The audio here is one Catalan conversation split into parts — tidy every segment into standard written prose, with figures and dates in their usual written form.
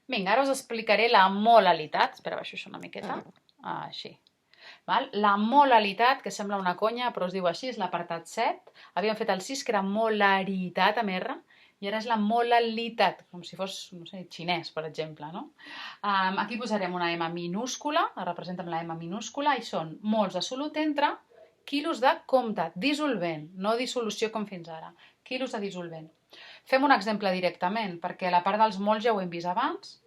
Vinga, ara us explicaré la molalitat. Espera, baixo això una miqueta. Així. La molalitat, que sembla una conya, però es diu així, és l'apartat 7. Havíem fet el 6, que era molaritat amb R, i ara és la molalitat, com si fos, no sé, xinès, per exemple, no? Aquí posarem una M minúscula, la representa amb la M minúscula, i són mols absolut entre quilos de compte, dissolvent, no dissolució com fins ara, quilos de dissolvent. Fem un exemple directament, perquè la part dels mols ja ho hem vist abans.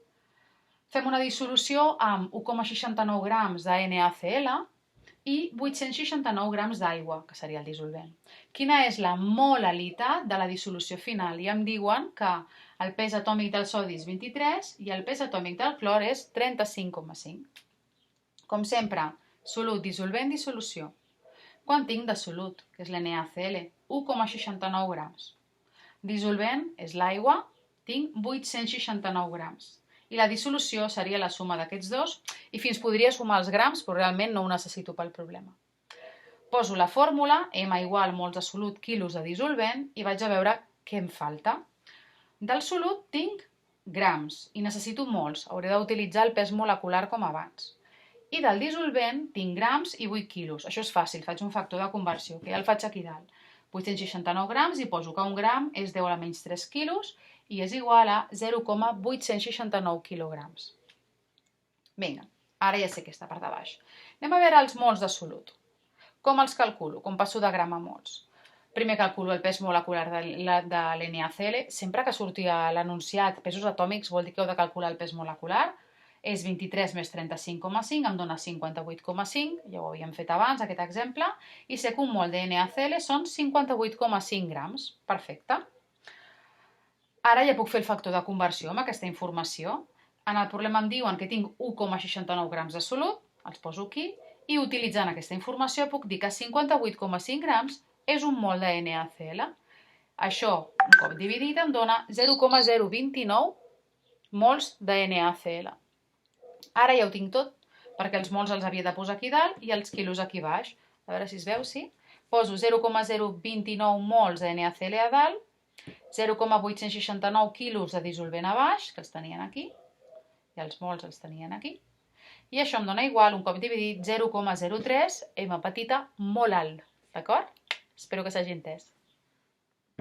Fem una dissolució amb 1,69 grams de NaCl i 869 grams d'aigua, que seria el dissolvent. Quina és la molalitat de la dissolució final? I em diuen que el pes atòmic del sodi és 23 i el pes atòmic del clor és 35,5. Com sempre, solut, dissolvent, dissolució. Quant tinc de solut, que és l'NaCl? 1,69 grams. Dissolvent és l'aigua, tinc 869 grams. I la dissolució seria la suma d'aquests dos, i fins podria sumar els grams, però realment no ho necessito pel problema. Poso la fórmula, M igual mols de solut, quilos de dissolvent, i vaig a veure què em falta. Del solut tinc grams, i necessito mols, hauré d'utilitzar el pes molecular com abans. I del dissolvent tinc grams i 8 quilos. Això és fàcil, faig un factor de conversió, que ja el faig aquí dalt. 869 grams i poso que un gram és 10 a la menys 3 quilos i és igual a 0,869 quilograms. Vinga, ara ja sé que està per de baix. Anem a veure els mols de solut. Com els calculo? Com passo de gram a mols? Primer calculo el pes molecular de l'NaCl. Sempre que surti a l'anunciat pesos atòmics vol dir que heu de calcular el pes molecular. És 23 més 35,5, em dona 58,5, ja ho havíem fet abans, aquest exemple, i sé que un mol de NaCl són 58,5 grams. Perfecte. Ara ja puc fer el factor de conversió amb aquesta informació. En el problema em diuen que tinc 1,69 grams de solut, els poso aquí, i utilitzant aquesta informació puc dir que 58,5 grams és un mol de NaCl. Això, un cop dividit, em dona 0,029 mols de NaCl. Ara ja ho tinc tot, perquè els mols els havia de posar aquí dalt i els quilos aquí baix. A veure si es veu, sí. Poso 0,029 mols de NaCl a dalt, 0,869 quilos de dissolvent a baix, que els tenien aquí, i els mols els tenien aquí. I això em dona igual, un cop dividit, 0,03 m petita molal. D'acord? Espero que s'hagi entès.